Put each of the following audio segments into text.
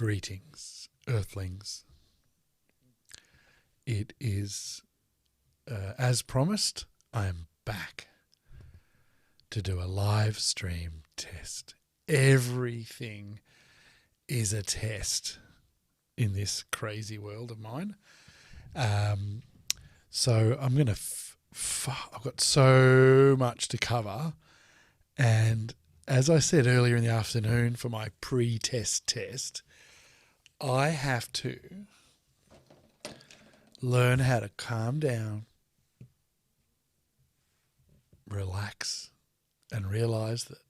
Greetings, Earthlings. It is, as promised, I am back to do a live stream test. Everything is a test in this crazy world of mine. So I'm going to, I've got so much to cover. And as I said earlier in the afternoon for my pre-test test, I have to learn how to calm down, relax, and realise that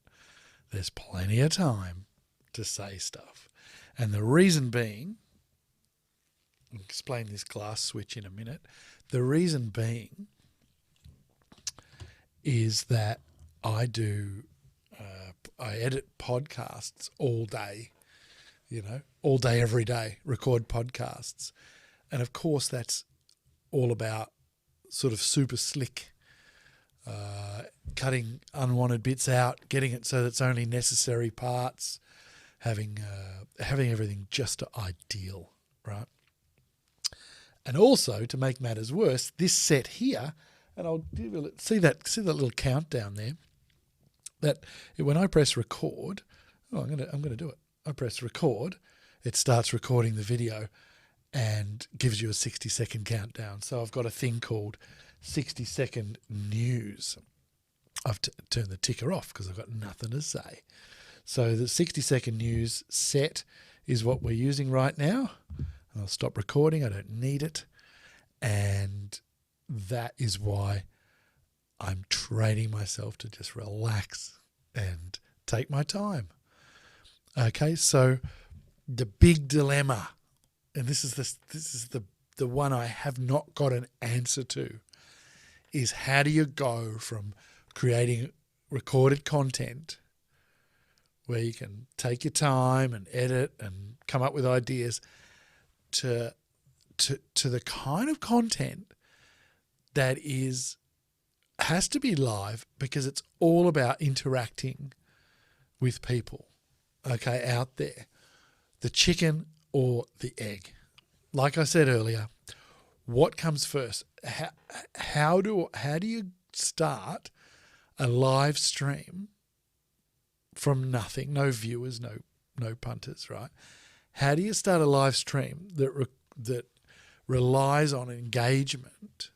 there's plenty of time to say stuff. And the reason being, I'll explain this glass switch in a minute, the reason being is that I edit podcasts all day, all day, every day, record podcasts. And of course, that's all about sort of super slick, cutting unwanted bits out, getting it so that it's only necessary parts, having everything just ideal, right? And also, to make matters worse, this set here, and I'll see that little countdown there. That when I press record, I'm gonna do it. I press record, it starts recording the video and gives you a 60-second countdown. So I've got a thing called 60-second news. I've turned the ticker off because I've got nothing to say. So the 60-second news set is what we're using right now. I'll stop recording. I don't need it. And that is why I'm training myself to just relax and take my time. Okay, so the big dilemma, and this is the one I have not got an answer to, is how do you go from creating recorded content where you can take your time and edit and come up with ideas to the kind of content that has to be live, because it's all about interacting with people, okay, out there. The chicken or the egg. Like I said earlier, what comes first? How do you start a live stream from nothing, no viewers, no punters, right? How do you start a live stream that relies on engagement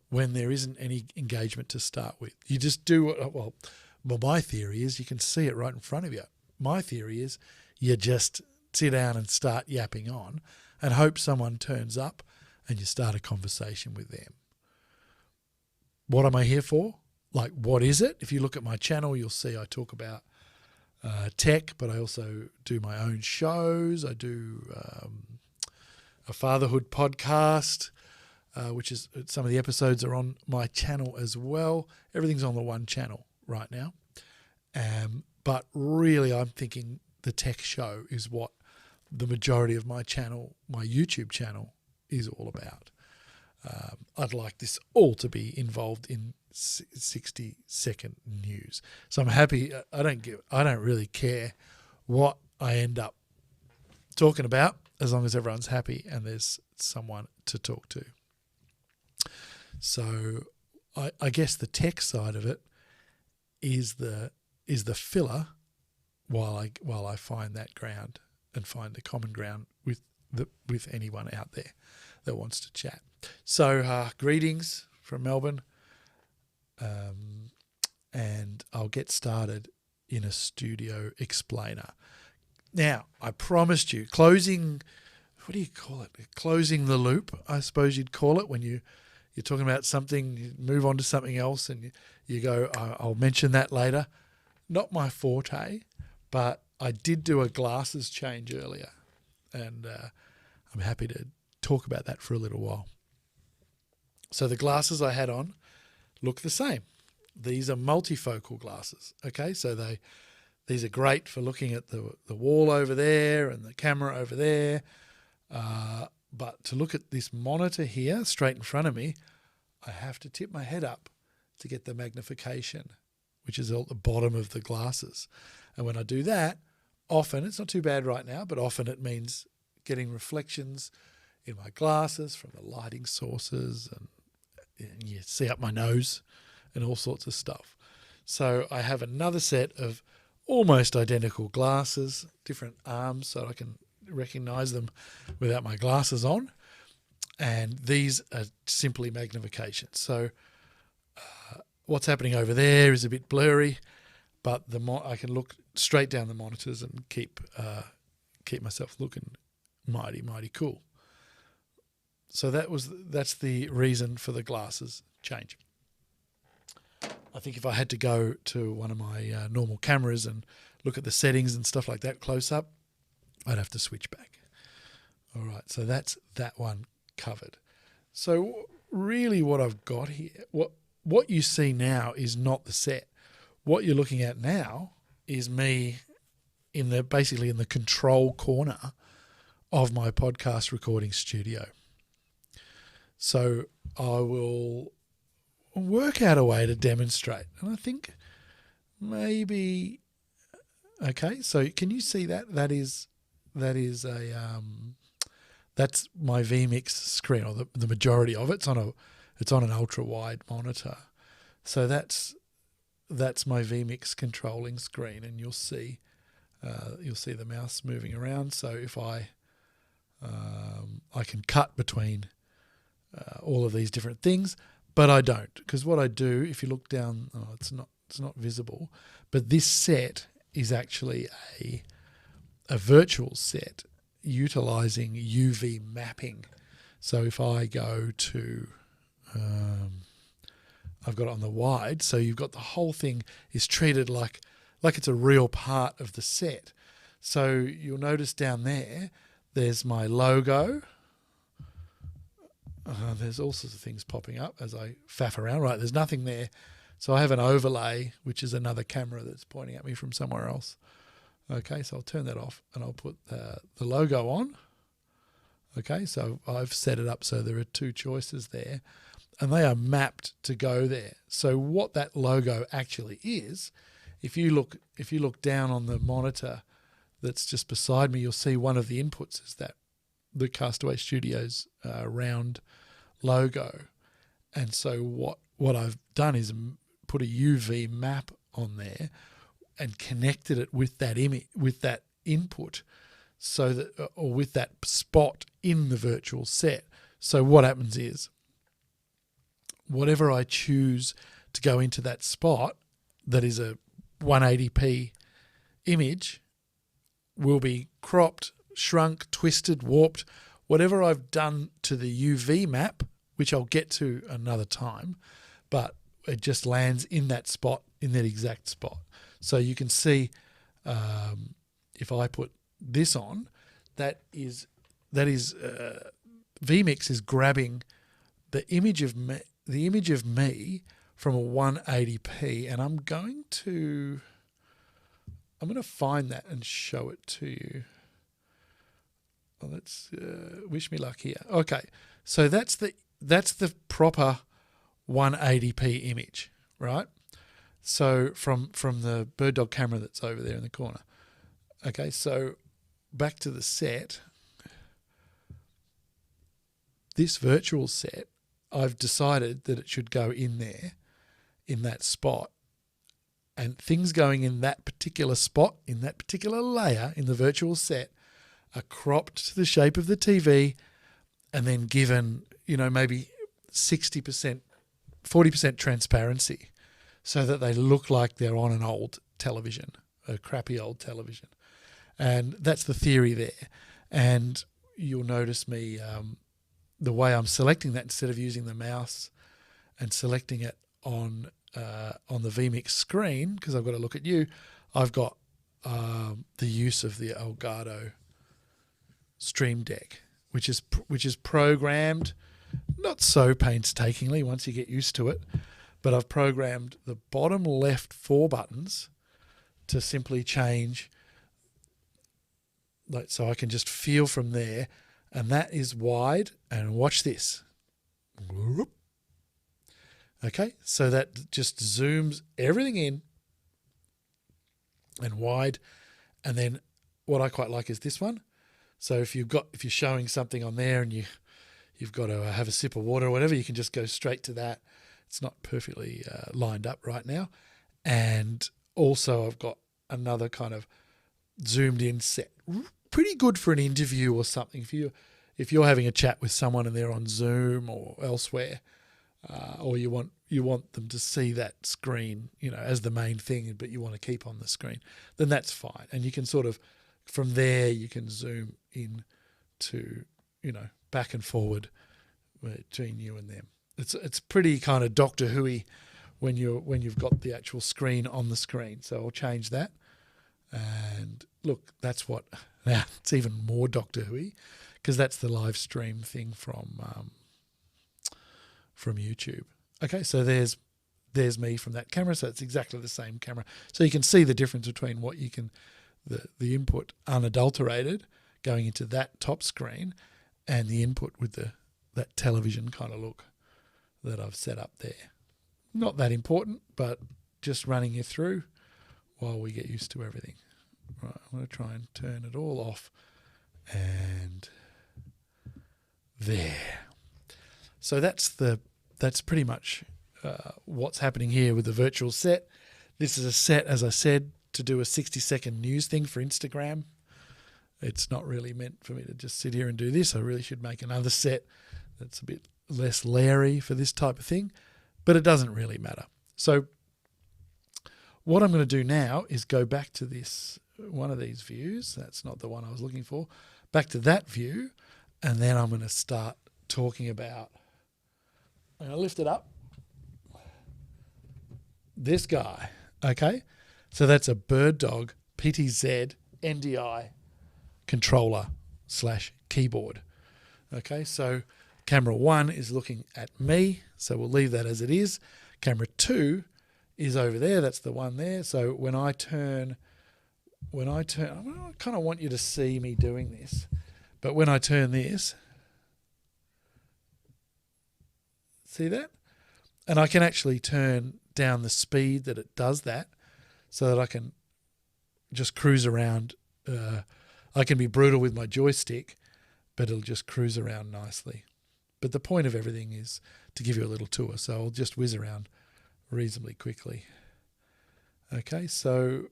when there isn't any engagement to start with? You just do what, well, my theory is you can see it right in front of you. My theory is you just sit down and start yapping on and hope someone turns up and you start a conversation with them. What am I here for? Like, what is it? If you look at my channel, you'll see I talk about tech, but I also do my own shows. I do a fatherhood podcast, which is some of the episodes are on my channel as well. Everything's on the one channel right now. But really, I'm thinking the tech show is what the majority of my channel, my YouTube channel, is all about. I'd like this all to be involved in 60-second news. So I'm happy. I don't really care what I end up talking about, as long as everyone's happy and there's someone to talk to. So I guess the tech side of it is the filler while I find that ground and find the common ground with anyone out there that wants to chat. So greetings from Melbourne, and I'll get started in a studio explainer. Now, I promised you, closing the loop, I suppose you'd call it, when you're talking about something, you move on to something else and you go, I'll mention that later. Not my forte, but I did do a glasses change earlier, and I'm happy to talk about that for a little while. So the glasses I had on look the same. These are multifocal glasses, okay? So these are great for looking at the wall over there and the camera over there. But to look at this monitor here straight in front of me, I have to tip my head up to get the magnification, which is at the bottom of the glasses. And when I do that, often, it's not too bad right now, but often it means getting reflections in my glasses from the lighting sources, and you see up my nose and all sorts of stuff. So I have another set of almost identical glasses, different arms, so I can recognize them without my glasses on. And these are simply magnifications. So what's happening over there is a bit blurry, but I can look straight down the monitors and keep myself looking mighty, mighty cool. So that's the reason for the glasses change. I think if I had to go to one of my normal cameras and look at the settings and stuff like that close up, I'd have to switch back. All right, so that's that one covered. So really what I've got here, what you see now is not the set. What you're looking at now is me basically in the control corner of my podcast recording studio. So I will work out a way to demonstrate. And I think maybe, okay, so can you see that? That is that's my vMix screen, or the majority of it's on an ultra wide monitor. So that's my vMix controlling screen, and you'll see the mouse moving around. So if I can cut between all of these different things, but I don't, because what I do, if you look down, it's not visible, but this set is actually a virtual set utilizing UV mapping. So if I go to, I've got it on the wide, so you've got the whole thing is treated like it's a real part of the set. So you'll notice down there's my logo. There's all sorts of things popping up as I faff around. Right, there's nothing there. So I have an overlay, which is another camera that's pointing at me from somewhere else. Okay, so I'll turn that off and I'll put the logo on. Okay, so I've set it up so there are two choices there, and they are mapped to go there. So what that logo actually is, if you look down on the monitor that's just beside me, you'll see one of the inputs is the Castaway Studios round logo. And so what I've done is put a UV map on there and connected it with that image, with that input, so that, or with that spot in the virtual set. So what happens is, whatever I choose to go into that spot that is a 180p image will be cropped, shrunk, twisted, warped, whatever I've done to the UV map, which I'll get to another time, but it just lands in that spot, in that exact spot. So you can see if I put this on, that is vMix is grabbing the image of me from a 180p, and I'm going to find that and show it to you. Well, let's wish me luck here. Okay, so that's the proper 180p image, right? So from the bird dog camera that's over there in the corner. Okay, so back to the set. This virtual set, I've decided that it should go in there, in that spot, and things going in that particular spot, in that particular layer in the virtual set, are cropped to the shape of the TV and then given, maybe 60%, 40% transparency, so that they look like they're on an old television, a crappy old television. And that's the theory there. And you'll notice me, the way I'm selecting that, instead of using the mouse and selecting it on the vMix screen, because I've got to look at you, I've got the use of the Elgato Stream Deck, which is programmed not so painstakingly once you get used to it, but I've programmed the bottom left 4 buttons to simply change, so I can just feel from there, and that is wide, and watch this. Okay, so that just zooms everything in and wide, and then what I quite like is this one. So if you're showing something on there and you've got to have a sip of water or whatever, you can just go straight to that. It's not perfectly lined up right now. And also I've got another kind of zoomed in set. Pretty good for an interview or something. If you're having a chat with someone and they're on Zoom or elsewhere, or you want them to see that screen, as the main thing, but you want to keep on the screen, then that's fine. And you can sort of, from there, you can zoom in to, back and forward between you and them. It's pretty kind of Doctor Who-y when you've got the actual screen on the screen. So I'll change that. And look, now it's even more Doctor Who-y because that's the live stream thing from YouTube. Okay, so there's me from that camera. So it's exactly the same camera. So you can see the difference between what you can, the input unadulterated going into that top screen and the input with that television kind of look that I've set up there. Not that important, but just running you through while we get used to everything. Right, I'm going to try and turn it all off. And there. So that's pretty much what's happening here with the virtual set. This is a set, as I said, to do a 60-second news thing for Instagram. It's not really meant for me to just sit here and do this. I really should make another set that's a bit less leery for this type of thing, but it doesn't really matter. So what I'm going to do now is go back to one of these views. That's not the one I was looking for. Back to that view, and then I'm going to start talking about, I'm going to lift it up, this guy, okay? So that's a Bird Dog PTZ NDI controller / keyboard. Okay, so camera 1 is looking at me, so we'll leave that as it is. Camera 2 is over there, that's the one there. So when I turn, I kind of want you to see me doing this, but when I turn this, see that? And I can actually turn down the speed that it does that so that I can just cruise around. I can be brutal with my joystick, but it'll just cruise around nicely. But the point of everything is to give you a little tour, so I'll just whiz around reasonably quickly. Okay, so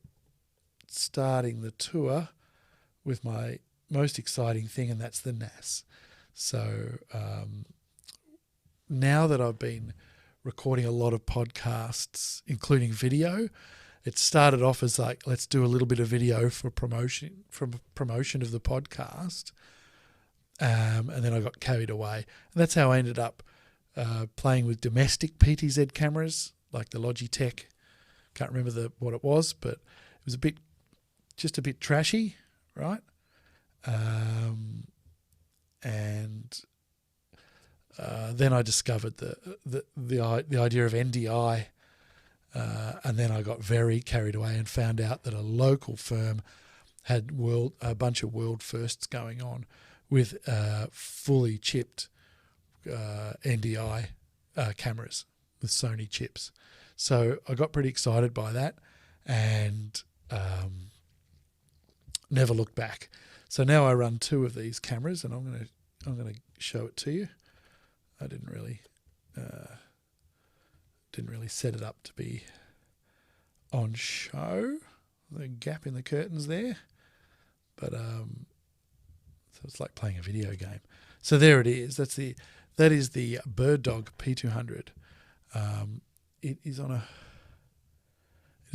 starting the tour with my most exciting thing, and that's the NAS. So now that I've been recording a lot of podcasts, including video, it started off as like, let's do a little bit of video for promotion of the podcast. And then I got carried away. And that's how I ended up playing with domestic PTZ cameras, like the Logitech. Can't remember what it was, but it was just a bit trashy, right? And then I discovered the idea of NDI, and then I got very carried away and found out that a local firm had a bunch of world firsts going on with fully chipped NDI cameras with Sony chips. So I got pretty excited by that and never looked back. So now I run 2 of these cameras, and I'm going to show it to you. I didn't really set it up to be on show. The gap in the curtains there, but so it's like playing a video game. So there it is. That is the Bird Dog P200. It is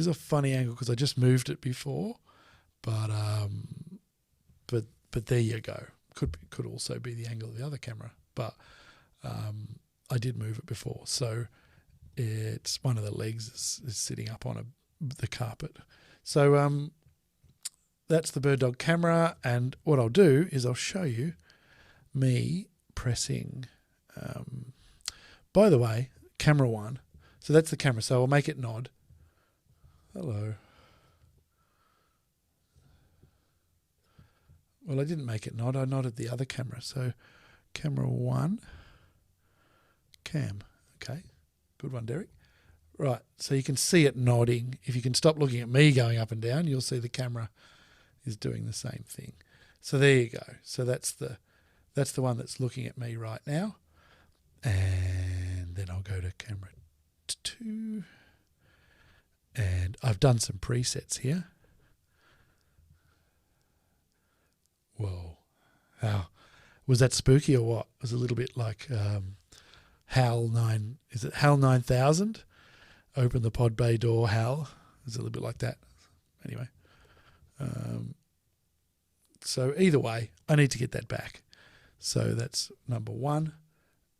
a funny angle because I just moved it before, but there you go. Could also be the angle of the other camera, but I did move it before, so it's one of the legs is sitting up on the carpet. So that's the Bird Dog camera, and what I'll do is I'll show you me pressing. By the way, camera 1. So that's the camera. So I'll make it nod. Hello. Well, I didn't make it nod. I nodded the other camera. So camera 1. Cam. Okay. Good one, Derek. Right. So you can see it nodding. If you can stop looking at me going up and down, you'll see the camera is doing the same thing. So there you go. So that's the one that's looking at me right now. And then I'll go to camera 2. And I've done some presets here. Whoa. How was that spooky or what? It was a little bit like HAL 9. Is it HAL 9000? Open the pod bay door, HAL. It's a little bit like that. Anyway. So either way, I need to get that back. So that's number 1.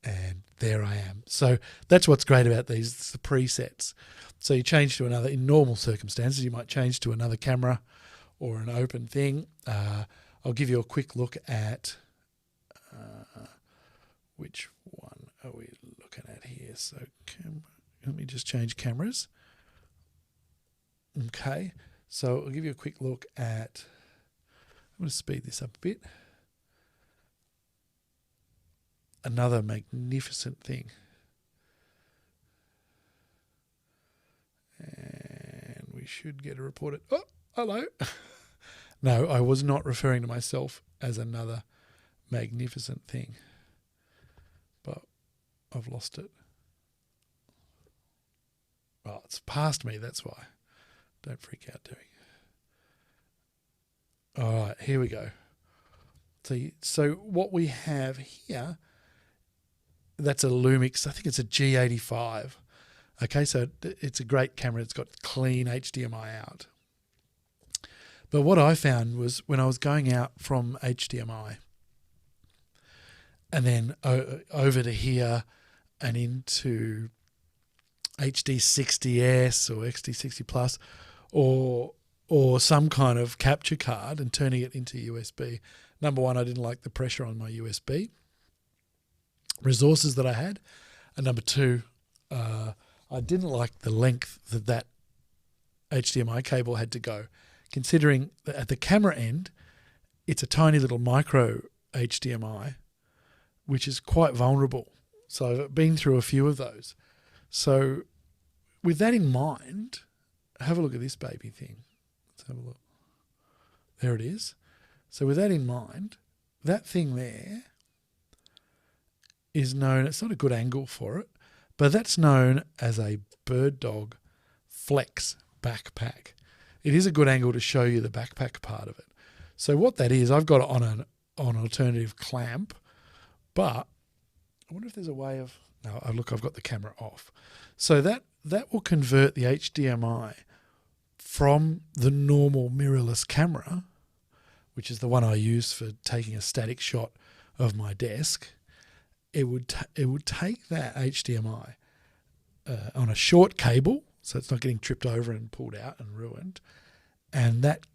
And there I am. So that's what's great about these, it's the presets. So you change to another, in normal circumstances, you might change to another camera or an open thing. I'll give you a quick look at which one are we looking at here. So let me just change cameras. Okay, so I'll give you a quick look at, I'm going to speed this up a bit. Another magnificent thing. And we should get a report. Oh, hello. No, I was not referring to myself as another magnificent thing. But I've lost it. Oh, it's past me, that's why. Don't freak out, Derek. All right, here we go. So what we have here, that's a Lumix, I think it's a G85. Okay, so it's a great camera. It's got clean HDMI out. But what I found was when I was going out from HDMI and then over to here and into HD60S or XD60 Plus or some kind of capture card and turning it into USB. Number one, I didn't like the pressure on my USB resources that I had. And number two, I didn't like the length that HDMI cable had to go. Considering that at the camera end, it's a tiny little micro HDMI, which is quite vulnerable. So I've been through a few of those. So with that in mind, have a look at this baby thing. Let's have a look. There it is. So with that in mind, that thing there is known, it's not a good angle for it, but that's known as a Bird Dog Flex backpack. It is a good angle to show you the backpack part of it. So what that is, I've got it on an alternative clamp, but I wonder if there's a way of, no, look, I've got the camera off. So that will convert the HDMI from the normal mirrorless camera, which is the one I use for taking a static shot of my desk. It would take that HDMI on a short cable, so it's not getting tripped over and pulled out and ruined, and that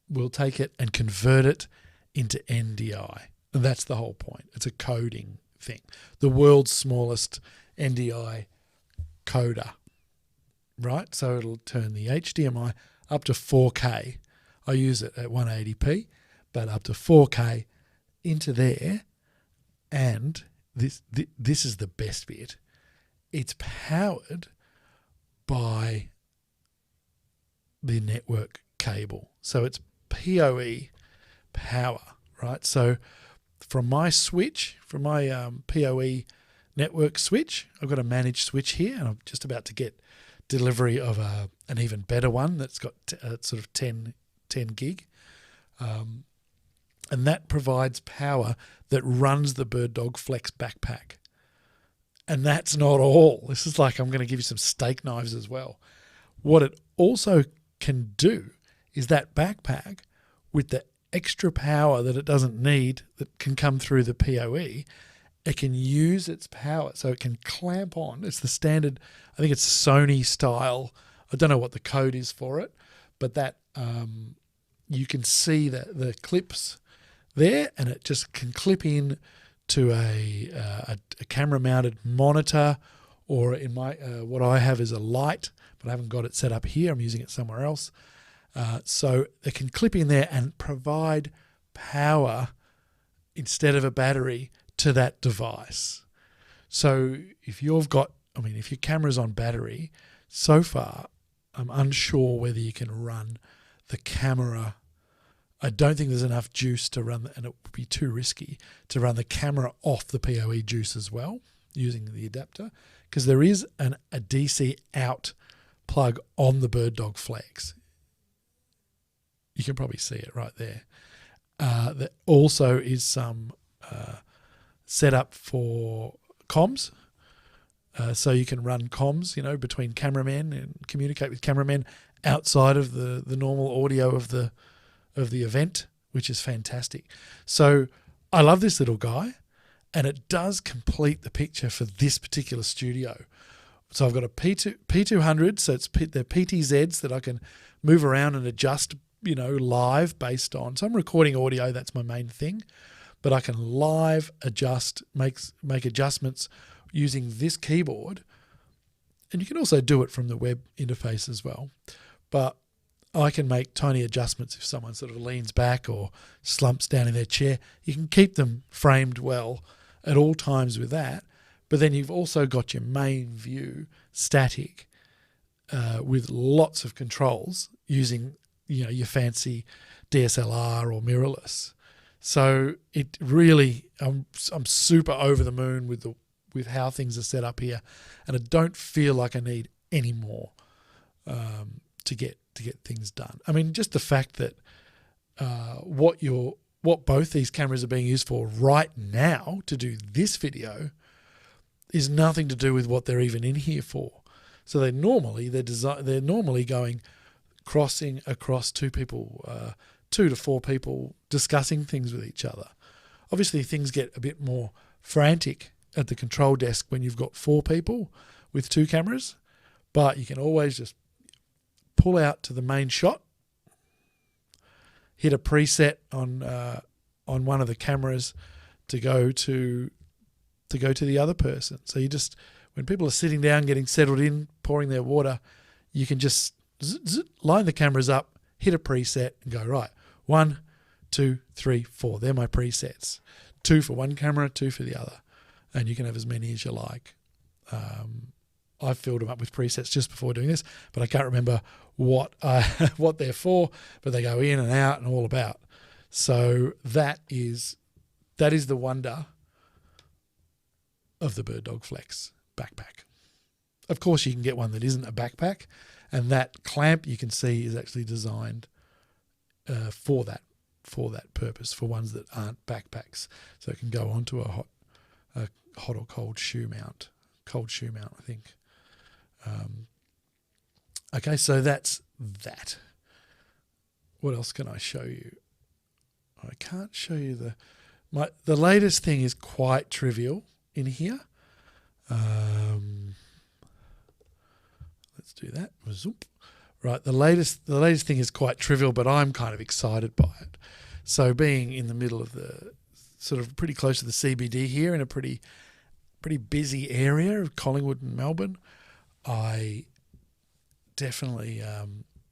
will take it and convert it into NDI. And that's the whole point. It's a coding thing. The world's smallest NDI coder, right? So it'll turn the HDMI up to 4K. I use it at 180p, but up to 4K into there. And this is the best bit. It's powered by the network cable. So it's PoE power, right? So from my switch, from my PoE network switch, I've got a managed switch here, and I'm just about to get delivery of an even better one that's got sort of 10 gig. And that provides power that runs the Bird Dog Flex backpack. And that's not all. This is like, I'm going to give you some steak knives as well. What it also can do is that backpack, with the extra power that it doesn't need that can come through the PoE, it can use its power. So it can clamp on. It's the standard, I think it's Sony style. I don't know what the code is for it, but that you can see the clips there, and it just can clip in to a camera mounted monitor, or in my what I have is a light, but I haven't got it set up here. I'm using it somewhere else. So it can clip in there and provide power instead of a battery to that device. So if you've got, if your camera's on battery, so far I'm unsure whether you can run the camera. I don't think there's enough juice to run, and it would be too risky to run the camera off the PoE juice as well using the adapter, because there is a DC out plug on the Bird Dog Flex. You can probably see it right there. There also is some setup for comms. So you can run comms, between cameramen and communicate with cameramen outside of the normal audio of the event, which is fantastic. So I love this little guy, and it does complete the picture for this particular studio. So I've got a P200, so they're PTZs that I can move around and adjust, live based on. So I'm recording audio, that's my main thing, but I can live adjust, make adjustments using this keyboard, and you can also do it from the web interface as well. But I can make tiny adjustments if someone sort of leans back or slumps down in their chair. You can keep them framed well at all times with that, but then you've also got your main view static with lots of controls using your fancy DSLR or mirrorless. So it really, I'm super over the moon with how things are set up here, and I don't feel like I need any more to get things done. I mean, just the fact that what both these cameras are being used for right now to do this video is nothing to do with what they're even in here for. So they're normally going crossing across two to four people discussing things with each other. Obviously, things get a bit more frantic at the control desk when you've got four people with two cameras, but you can always just pull out to the main shot, hit a preset on one of the cameras to go to the other person. So you just, when people are sitting down, getting settled in, pouring their water, you can just line the cameras up, hit a preset, and go, right, 1, 2, 3, 4. They're my presets. 2 for one camera, 2 for the other. And you can have as many as you like. I've filled them up with presets just before doing this, but I can't remember what they're for, but they go in and out and all about. So that is the wonder of the Bird Dog Flex backpack. Of course, you can get one that isn't a backpack, and that clamp you can see is actually designed for that purpose, for ones that aren't backpacks. So it can go onto a hot or cold shoe mount. Cold shoe mount, I think. Okay, so that's that. What else can I show you? I can't show you the latest thing is quite trivial in here. Let's do that. Zoop. Right, the latest thing is quite trivial, but I'm kind of excited by it. So being in the middle of the sort of pretty close to the CBD here, in a pretty busy area of Collingwood and Melbourne, I definitely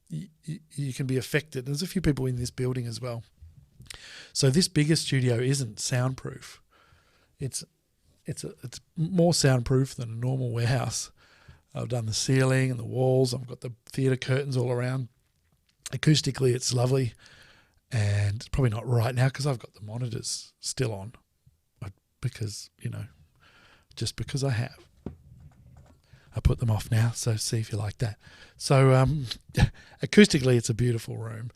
you can be affected. There's a few people in this building as well. So this bigger studio isn't soundproof. It's more soundproof than a normal warehouse. I've done the ceiling and the walls. I've got the theatre curtains all around. Acoustically, it's lovely, and it's probably not right now because I've got the monitors still on, because just because I have. I put them off now, so see if you like that. So acoustically, it's a beautiful room,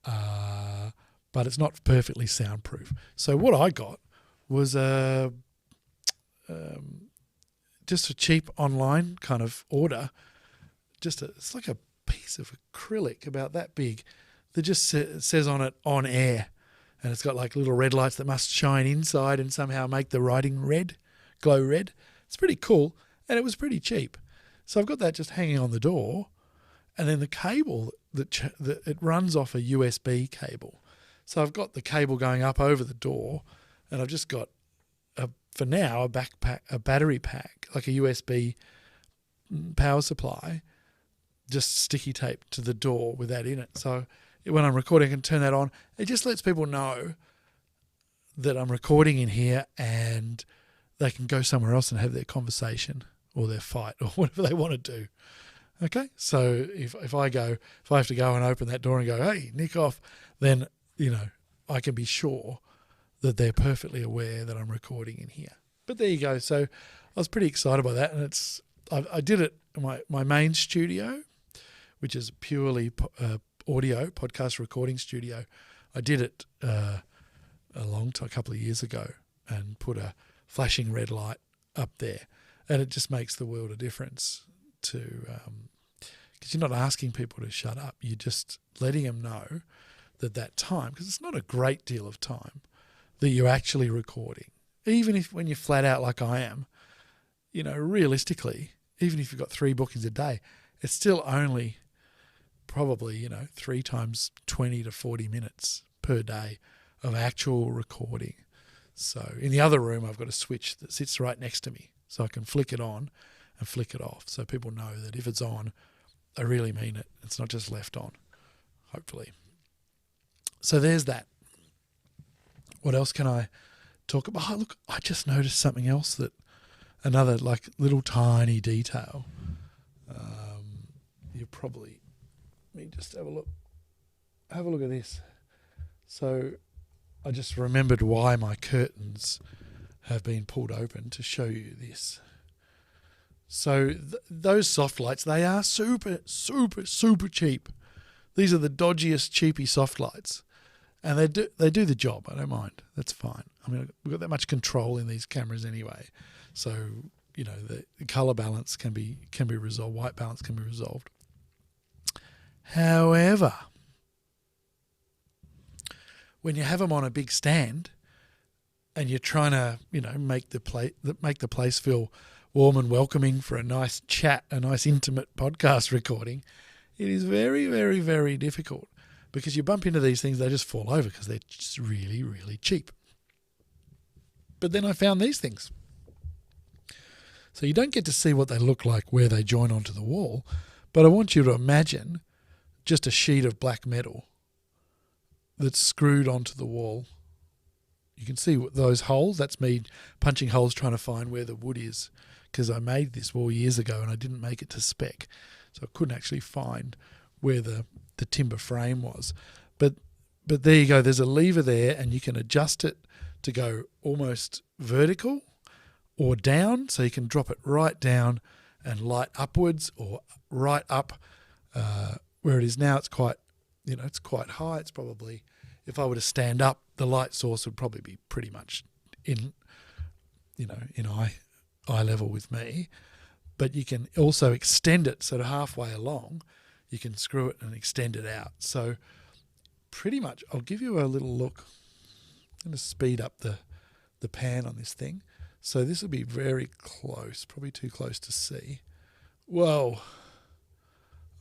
but it's not perfectly soundproof. So what I got was just a cheap online kind of order. It's like a piece of acrylic about that big that just says on it, "on air," and it's got like little red lights that must shine inside and somehow make the writing red, glow red. It's pretty cool, and it was pretty cheap. So I've got that just hanging on the door, and then the cable that it runs off a USB cable. So I've got the cable going up over the door, and I've just got for now a battery pack, like a USB power supply, just sticky taped to the door with that in it. So when I'm recording, I can turn that on. It just lets people know that I'm recording in here, and they can go somewhere else and have their conversation or their fight or whatever they want to do. Okay, so if I have to go and open that door and go, hey, nick off, then, I can be sure that they're perfectly aware that I'm recording in here. But there you go. So I was pretty excited by that, and I did it in my main studio, which is purely audio podcast recording studio. I did it a couple of years ago, and put a flashing red light up there, and it just makes the world of difference to because you're not asking people to shut up, you're just letting them know that time, because it's not a great deal of time that you're actually recording, even if when you're flat out like I am, realistically, even if you've got 3 bookings a day, it's still only probably 3 times 20 to 40 minutes per day of actual recording. So in the other room, I've got a switch that sits right next to me, so I can flick it on and flick it off, so people know that if it's on, I really mean it. It's not just left on, hopefully. So there's that. What else can I talk about? Oh, look, I just noticed something else, that another little tiny detail. You probably, let me just have a look. Have a look at this. So I just remembered why my curtains have been pulled open, to show you this. So those soft lights, they are super, super, super cheap. These are the dodgiest, cheapy soft lights. And they do the job. I don't mind. That's fine. I mean, we've got that much control in these cameras anyway. So, the colour balance can be resolved. White balance can be resolved. However, when you have them on a big stand and you're trying to, make the place feel warm and welcoming for a nice chat, a nice intimate podcast recording, it is very, very, very difficult, because you bump into these things, they just fall over because they're just really, really cheap. But then I found these things. So you don't get to see what they look like where they join onto the wall, but I want you to imagine just a sheet of black metal that's screwed onto the wall. You can see those holes. That's me punching holes trying to find where the wood is, because I made this wall years ago and I didn't make it to spec. So I couldn't actually find where the timber frame was. But there you go. There's a lever there, and you can adjust it to go almost vertical or down. So you can drop it right down and light upwards, or right up where it is now. It's quite, it's quite high. It's probably, if I were to stand up, the light source would probably be pretty much in eye level with me. But you can also extend it sort of halfway along. You can screw it and extend it out. So pretty much, I'll give you a little look. I'm going to speed up the pan on this thing. So this will be very close, probably too close to see. Whoa.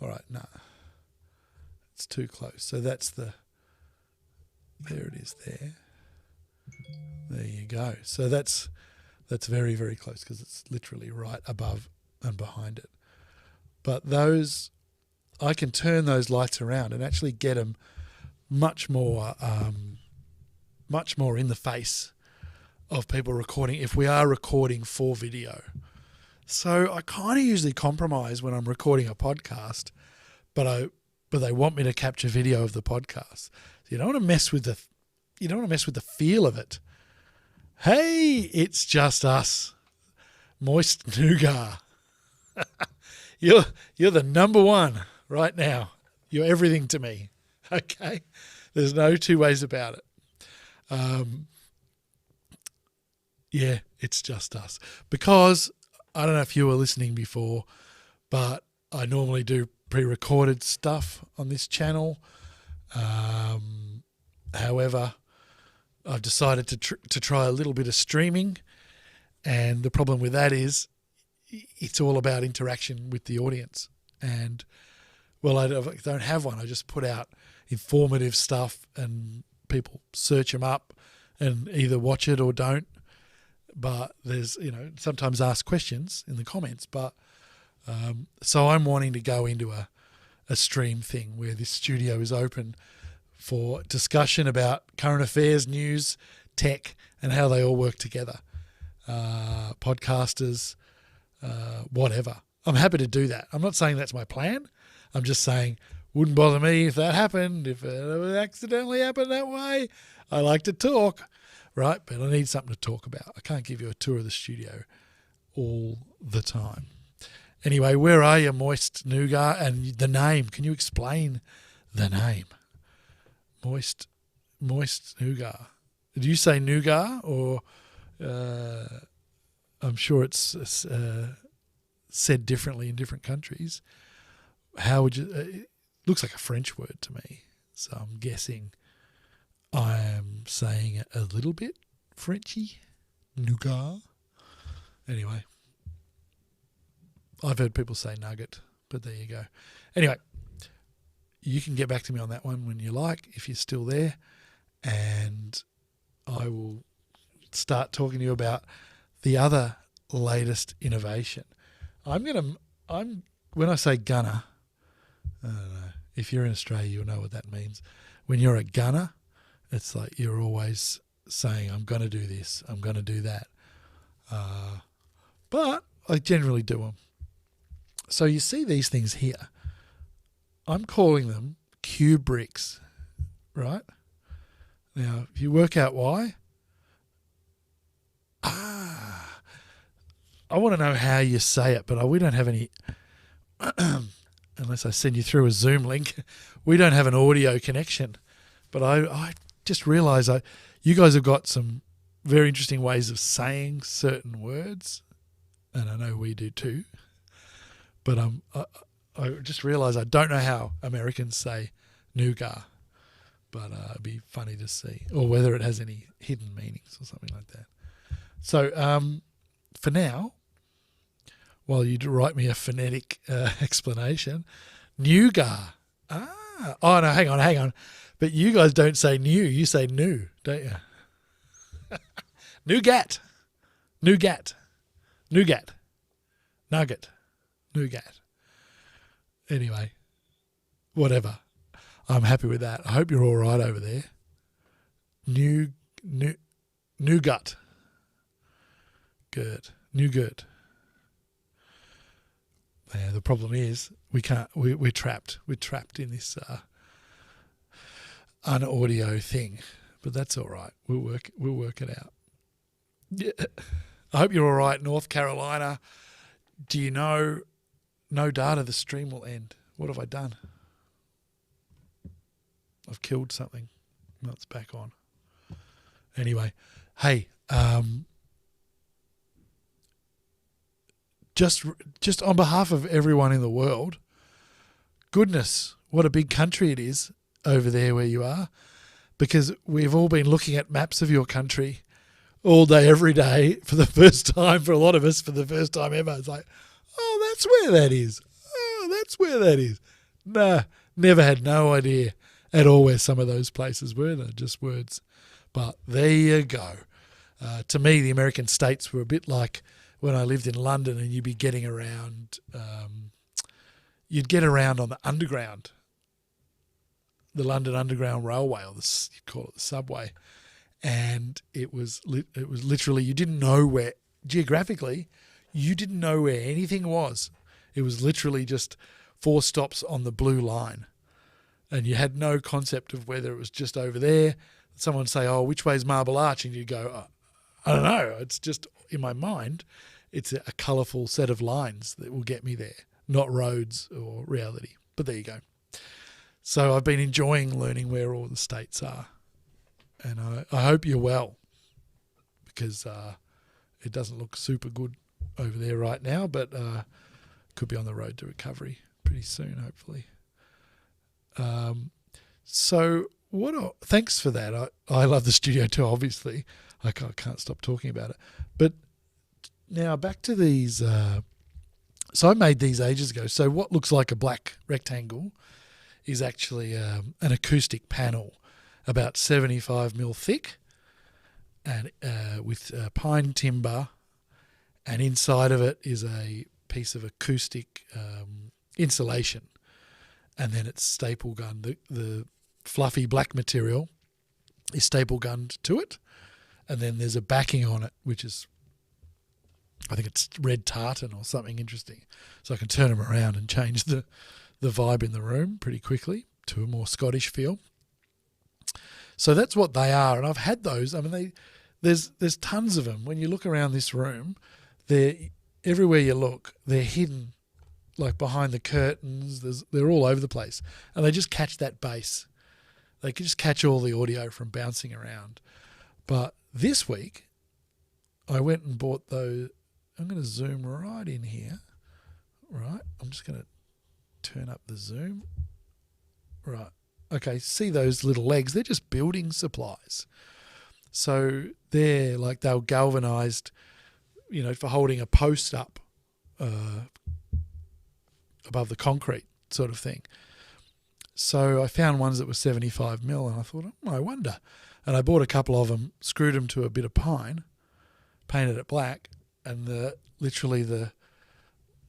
All right, no. It's too close. So there it is there. There you go. So that's very, very close, because it's literally right above and behind it. But those, I can turn those lights around and actually get them much more in the face of people recording, if we are recording for video. So I kind of usually compromise when I'm recording a podcast, but they want me to capture video of the podcast. So you don't want to mess with the feel of it. Hey, it's just us, Moist Nougat. You're the number one right now. You're everything to me. Okay, there's no two ways about it. Yeah, it's just us. Because I don't know if you were listening before, but I normally do pre-recorded stuff on this channel. However, I've decided to try a little bit of streaming, and the problem with that is it's all about interaction with the audience. And, well, I don't have one. I just put out informative stuff and people search them up and either watch it or don't. But there's, sometimes ask questions in the comments. But so I'm wanting to go into a stream thing where this studio is open for discussion about current affairs, news, tech, and how they all work together. Podcasters, whatever. I'm happy to do that. I'm not saying that's my plan. I'm just saying wouldn't bother me if that happened, if it accidentally happened that way. I like to talk, right? But I need something to talk about. I can't give you a tour of the studio all the time. Anyway, where are you, Moist Nougat? And the name, can you explain the name? Moist Nougat. Did you say Nougat or I'm sure it's said differently in different countries. How would you... it looks like a French word to me, so I'm guessing I am saying it a little bit Frenchy. Nougat. Anyway, I've heard people say nugget, but there you go. Anyway, you can get back to me on that one when you like, if you're still there, and I will start talking to you about the other latest innovation. When I say gunner, I don't know, if you're in Australia, you'll know what that means. When you're a gunner, it's like you're always saying, I'm going to do this, I'm going to do that. But I generally do them. So you see these things here. I'm calling them cube bricks, right? Now, if you work out why, I want to know how you say it, but we don't have any, unless I send you through a Zoom link, we don't have an audio connection. But I just realised you guys have got some very interesting ways of saying certain words, and I know we do too. But I just realised I don't know how Americans say nougat, but it'd be funny to see, or whether it has any hidden meanings or something like that. So for now, while you write me a phonetic explanation, nougat. Oh no, hang on. But you guys don't say new, you say new, don't you? Nougat. Nugget. Anyway, whatever. I'm happy with that. I hope you're all right over there. Nougat. Good. Nougat. Yeah, the problem is we can't. We're trapped. We're trapped in this unaudio thing, but that's all right. We'll work it out. Yeah. I hope you're all right, North Carolina. Do you know? No data. The stream will end. What have I done? I've killed something. No, it's back on. Anyway, hey. Just on behalf of everyone in the world, goodness, what a big country it is over there where you are, because we've all been looking at maps of your country all day, every day, for the first time, for a lot of us, for the first time ever. It's like, oh, that's where that is. Oh, that's where that is. Nah, never had no idea at all where some of those places were. They're just words. But there you go. To me, the American states were a bit like when I lived in London, and you'd be getting around, you'd get around on the underground, the London Underground Railway, or you'd call it the subway, and it was literally, you didn't know where, geographically, you didn't know where anything was. It was literally just 4 stops on the blue line, and you had no concept of whether it was just over there. Someone would say, oh, which way's Marble Arch? And you go, oh, I don't know. It's just, in my mind, it's a colourful set of lines that will get me there, not roads or reality. But there you go. So I've been enjoying learning where all the states are. And I hope you're well, because it doesn't look super good over there right now, but could be on the road to recovery pretty soon, hopefully. Thanks for that. I love the studio too, obviously. I can't stop talking about it. But now back to these. So I made these ages ago. So what looks like a black rectangle is actually an acoustic panel about 75mm thick, and with pine timber, and inside of it is a piece of acoustic insulation, and then it's staple gunned. The fluffy black material is staple gunned to it, and then there's a backing on it, which is I think it's red tartan or something interesting. So I can turn them around and change the vibe in the room pretty quickly to a more Scottish feel. So that's what they are, and I've had those. I mean, there's tons of them. When you look around this room, they're everywhere you look. They're hidden, like behind the curtains. They're all over the place, and they just catch that bass. They can just catch all the audio from bouncing around. But this week, I went and bought those. I'm going to zoom right in here. Right, I'm just going to turn up the zoom. Right. Okay, see those little legs? They're just building supplies. So they're like they were galvanised, for holding a post up above the concrete sort of thing. So I found ones that were 75 mil, and I thought, I wonder. And I bought a couple of them, screwed them to a bit of pine, painted it black, and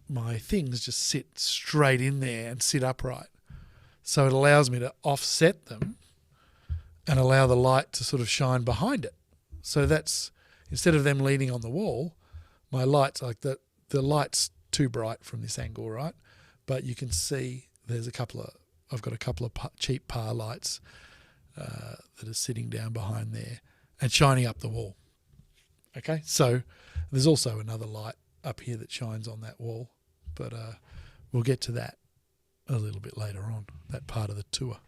my things just sit straight in there and sit upright. So it allows me to offset them and allow the light to sort of shine behind it. So that's, instead of them leaning on the wall, my lights, like the light's too bright from this angle, right? But you can see I've got a couple of cheap par lights that are sitting down behind there and shining up the wall. Okay, so there's also another light up here that shines on that wall, but we'll get to that a little bit later on, that part of the tour.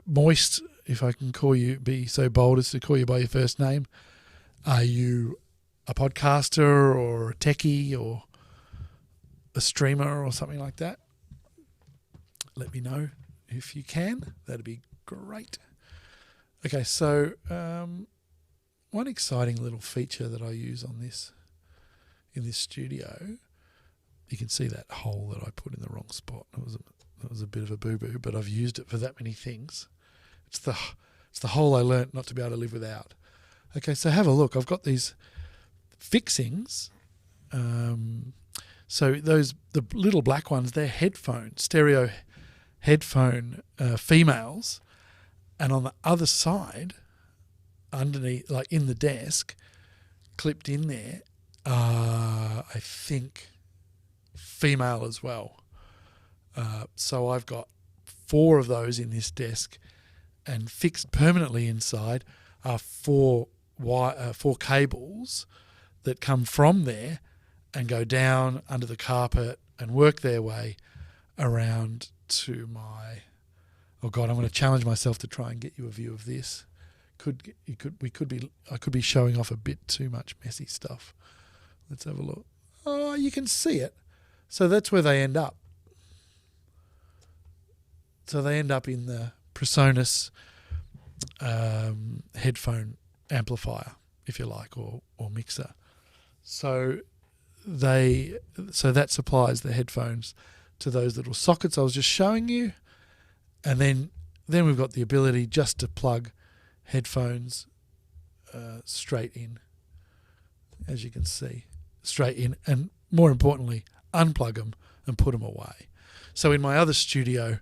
Moist, if I can be so bold as to call you by your first name, are you a podcaster or a techie or a streamer or something like that? Let me know if you can. That'd be great. Okay, so one exciting little feature that I use in this studio, you can see that hole that I put in the wrong spot. That was a bit of a boo-boo, but I've used it for that many things. It's the hole I learnt not to be able to live without. Okay, so have a look. I've got these fixings. So the little black ones, they're stereo headphone females. And on the other side, underneath, like in the desk, clipped in there, I think female as well. So I've got 4 of those in this desk, and fixed permanently inside are 4 cables that come from there and go down under the carpet and work their way around to my... Oh God, I'm going to challenge myself to try and get you a view of this. I could be showing off a bit too much messy stuff. Let's have a look. Oh, you can see it. So that's where they end up. So they end up in the Presonus headphone amplifier, if you like, or mixer. So that supplies the headphones to those little sockets I was just showing you. And then we've got the ability just to plug headphones straight in, as you can see, straight in, and more importantly, unplug them and put them away. So in my other studio,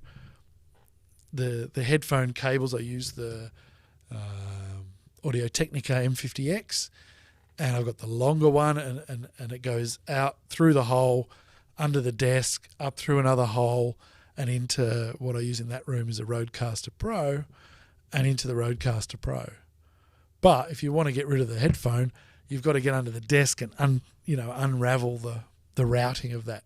the headphone cables, I use the Audio-Technica M50X, and I've got the longer one, and it goes out through the hole, under the desk, up through another hole, and into what I use in that room is a Rodecaster Pro, and into the Rodecaster Pro. But if you want to get rid of the headphone, you've got to get under the desk and unravel the routing of that.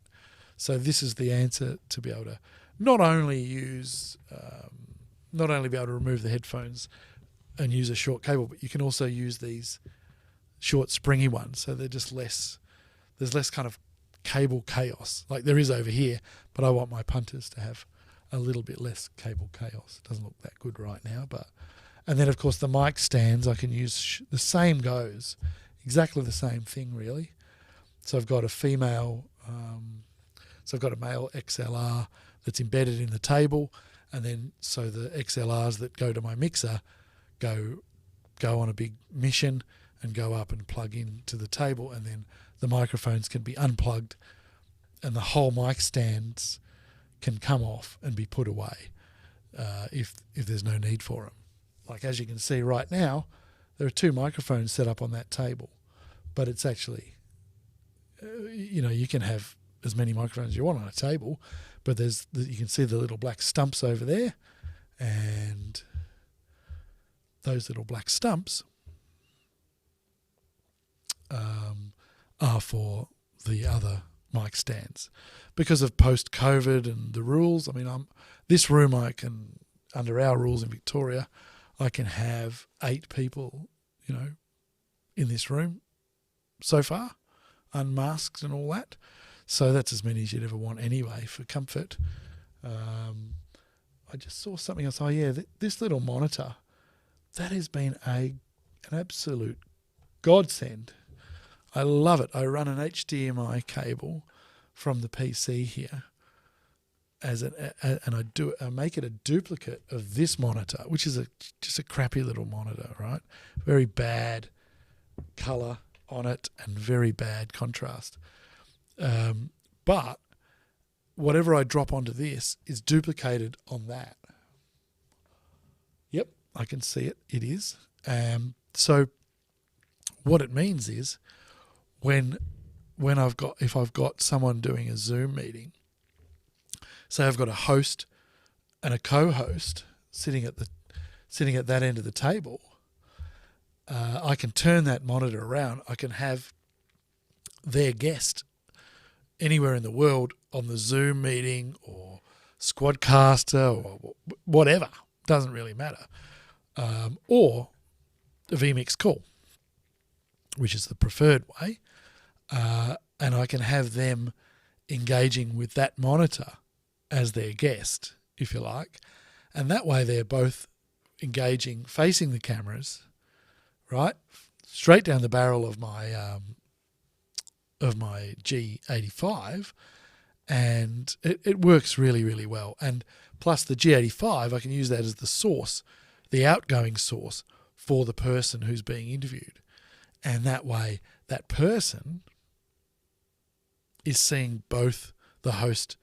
So this is the answer to be able to not only be able to remove the headphones and use a short cable, but you can also use these short springy ones. So they're just there's less kind of cable chaos like there is over here, but I want my punters to have a little bit less cable chaos. It doesn't look that good right now, and then of course the mic stands, I can use the same goes, exactly the same thing really. So I've got a male XLR that's embedded in the table, and then so the XLRs that go to my mixer go on a big mission and go up and plug into the table, and then the microphones can be unplugged and the whole mic stands can come off and be put away if there's no need for them. Like as you can see right now, there are two microphones set up on that table, but it's actually, you can have as many microphones as you want on a table, but you can see the little black stumps over there, and those little black stumps are for the other mic stands. Because of post-COVID and the rules, this room under our rules in Victoria, I can have 8 people, in this room so far, unmasked and all that. So that's as many as you'd ever want anyway for comfort. I just saw something else. Oh yeah, this little monitor, that has been an absolute godsend. I love it. I run an HDMI cable from the PC here, and I make it a duplicate of this monitor, which is just a crappy little monitor, right? Very bad color on it and very bad contrast. But whatever I drop onto this is duplicated on that. Yep, I can see it. It is. So what it means is if I've got someone doing a Zoom meeting, say I've got a host and a co-host sitting at that end of the table, I can turn that monitor around. I can have their guest anywhere in the world on the Zoom meeting or Squadcaster or whatever, doesn't really matter, or a vMix call, which is the preferred way, and I can have them engaging with that monitor as their guest, if you like, and that way they're both engaging, facing the cameras, right, straight down the barrel of my G85, and it works really, really well. And plus the G85, I can use that as the source, the outgoing source for the person who's being interviewed, and that way that person is seeing both the host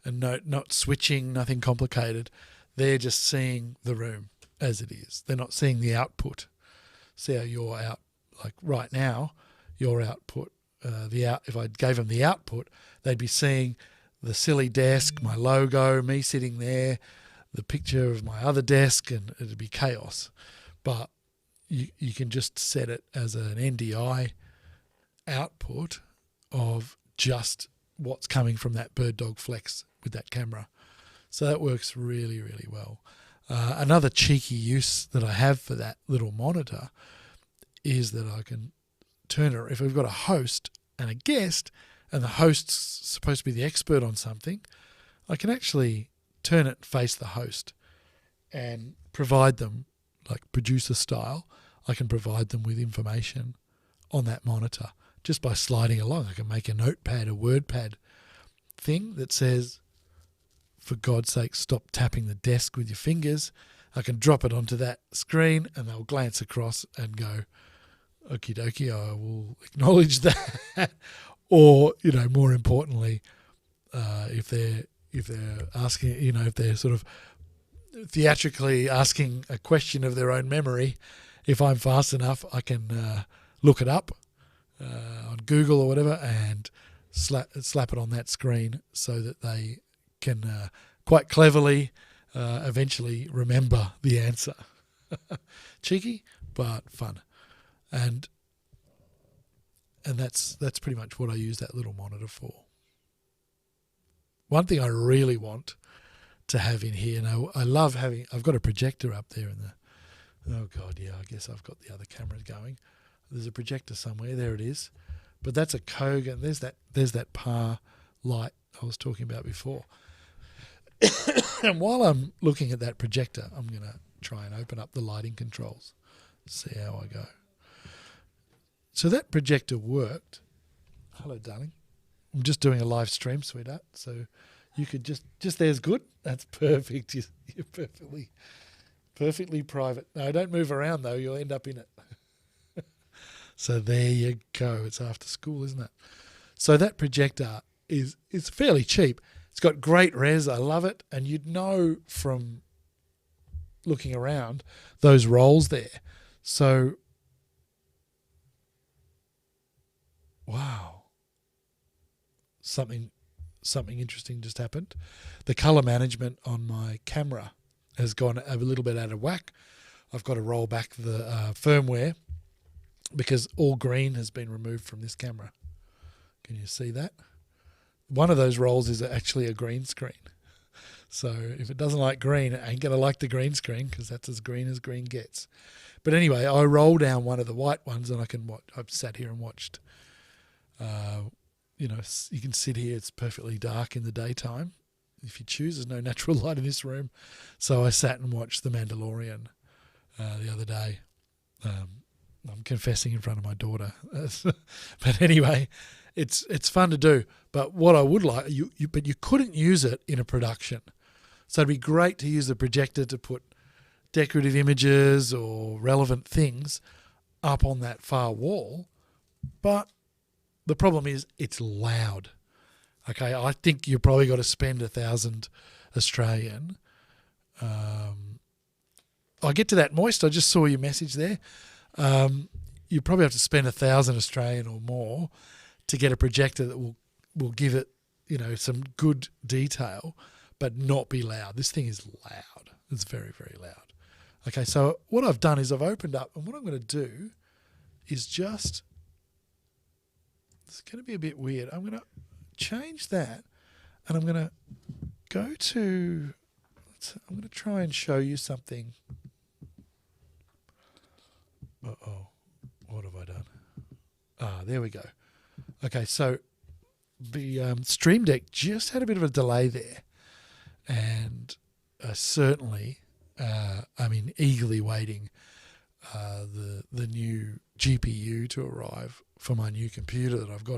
and not switching, nothing complicated. They're just seeing the room as it is. They're not seeing the output. See how you're out, like right now, your output, if I gave them the output, they'd be seeing the silly desk, my logo, me sitting there, the picture of my other desk, and it'd be chaos. But you can just set it as an NDI output of just what's coming from that Bird Dog Flex with that camera. So that works really, really well. Another cheeky use that I have for that little monitor is that I can turn it, if we've got a host and a guest, and the host's supposed to be the expert on something, I can actually turn it and face the host and provide them, like producer style, I can provide them with information on that monitor just by sliding along. I can make a notepad, a WordPad thing that says, for God's sake, stop tapping the desk with your fingers. I can drop it onto that screen and they'll glance across and go, okie dokie, I will acknowledge that. Or, more importantly, if they're asking, if they're sort of theatrically asking a question of their own memory, if I'm fast enough, I can look it up on Google or whatever and slap it on that screen so that they can quite cleverly eventually remember the answer. Cheeky, but fun. And that's pretty much what I use that little monitor for. One thing I really want to have in here, now I love I've got a projector up there oh God, yeah, I guess I've got the other cameras going. There's a projector somewhere, there it is. But that's a Kogan, there's that PAR light I was talking about before. And while I'm looking at that projector, I'm going to try and open up the lighting controls, see how I go. So that projector worked. Hello, darling. I'm just doing a live stream, sweetheart. So you could just there's good. That's perfect. You're perfectly private. No, don't move around though. You'll end up in it. So there you go. It's after school, isn't it? So that projector is fairly cheap. It's got great res. I love it. And you'd know from looking around those rolls there. So wow, something interesting just happened. The color management on my camera has gone a little bit out of whack. I've got to roll back the firmware because all green has been removed from this camera. Can you see that? One of those rolls is actually a green screen. So if it doesn't like green, it ain't going to like the green screen because that's as green gets. But anyway, I roll down one of the white ones and I can watch. I've sat here and watched. You can sit here. It's perfectly dark in the daytime. If you choose, there's no natural light in this room. So I sat and watched The Mandalorian the other day. I'm confessing in front of my daughter. But anyway, it's fun to do. But what I would like, but you couldn't use it in a production. So it'd be great to use the projector to put decorative images or relevant things up on that far wall. But the problem is it's loud. Okay, I think you probably got to spend 1,000 Australian. I get to that, Moist. I just saw your message there. You probably have to spend 1,000 Australian or more to get a projector that will give it, some good detail, but not be loud. This thing is loud. It's very, very loud. Okay, so what I've done is I've opened up, and what I'm going to do is just, it's going to be a bit weird. I'm going to change that, and I'm going to go to, I'm going to try and show you something. Uh-oh, what have I done? There we go. Okay, so the Stream Deck just had a bit of a delay there, and certainly, eagerly waiting the new GPU to arrive for my new computer that I've got.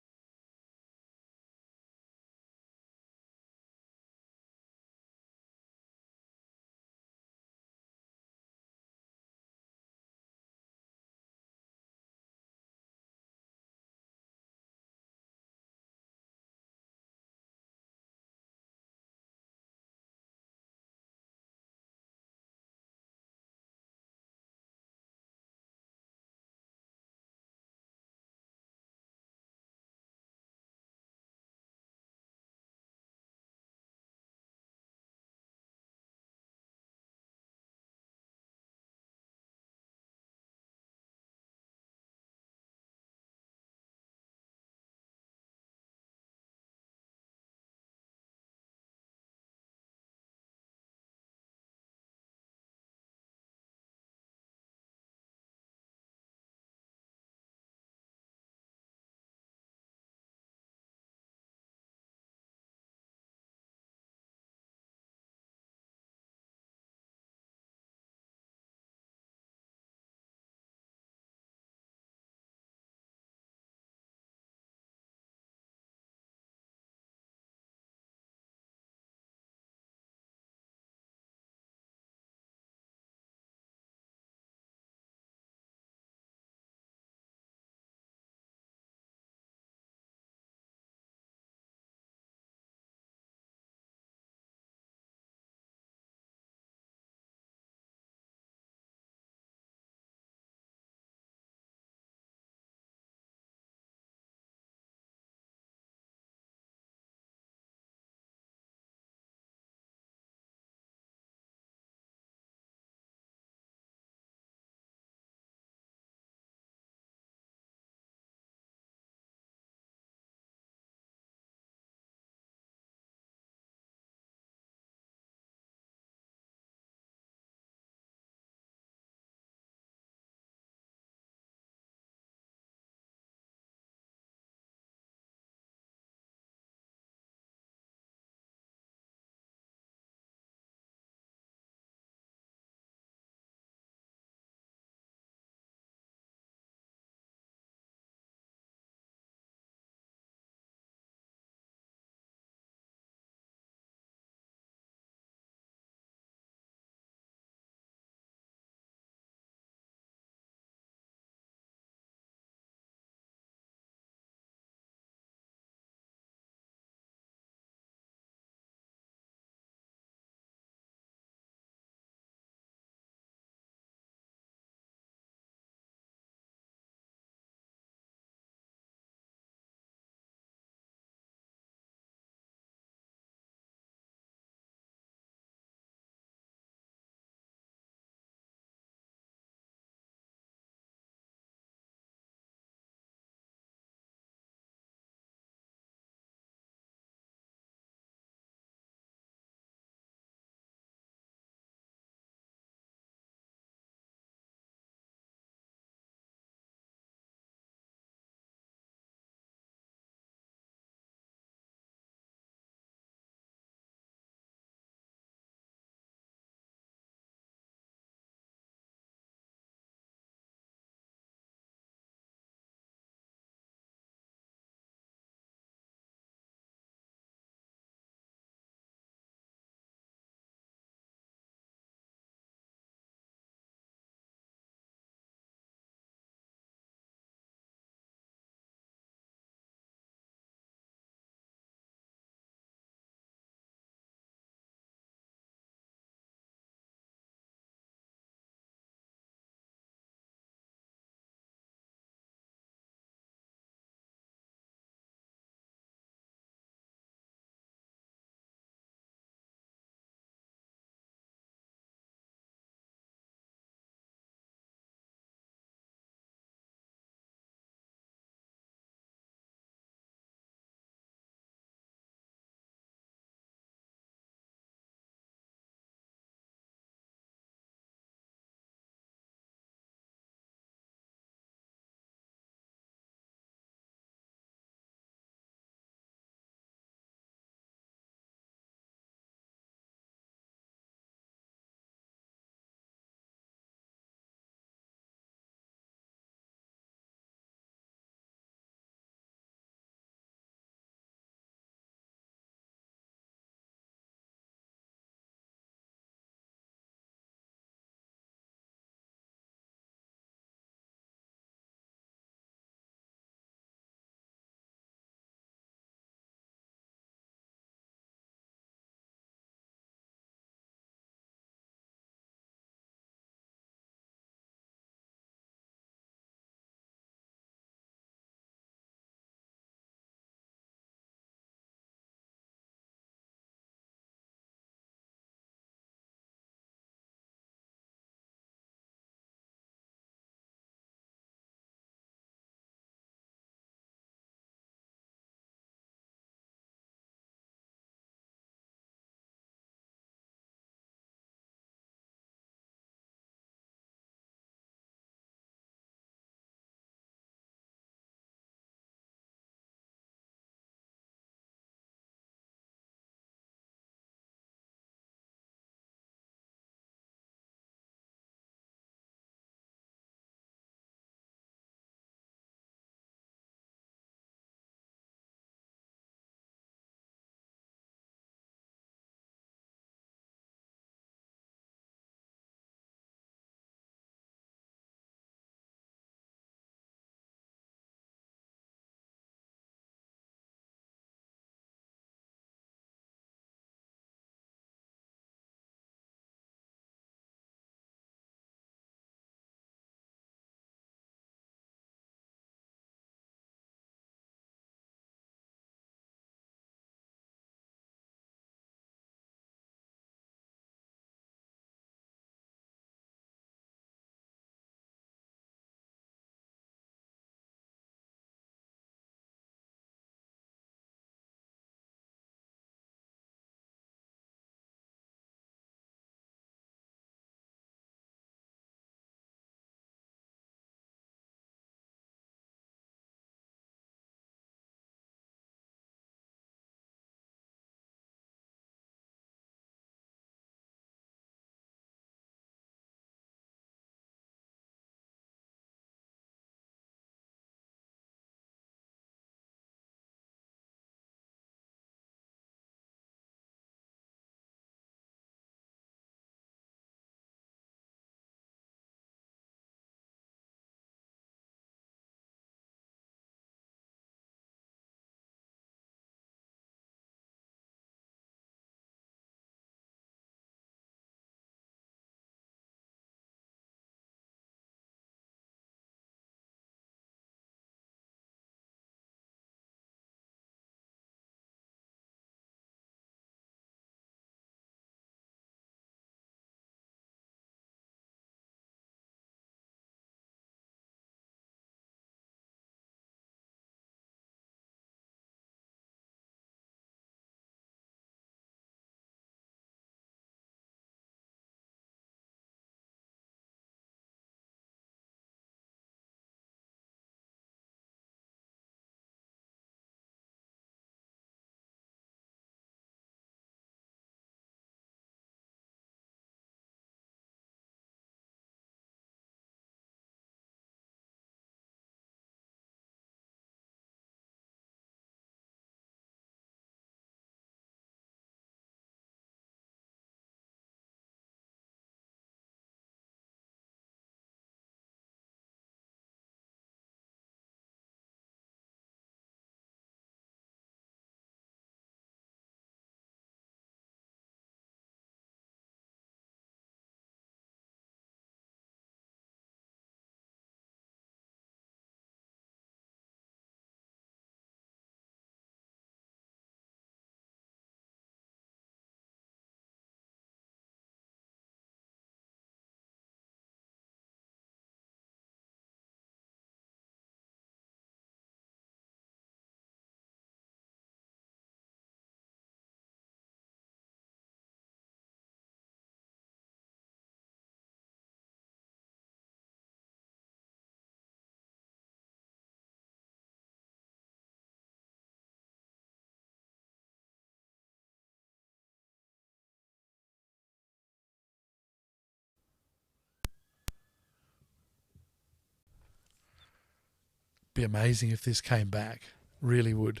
Be amazing if this came back. Really would.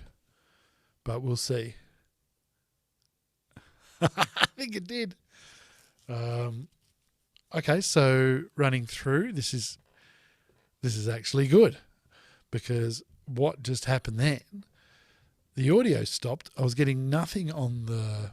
But we'll see. I think it did. Okay, so running through, this is actually good, because what just happened then, the audio stopped. I was getting nothing on the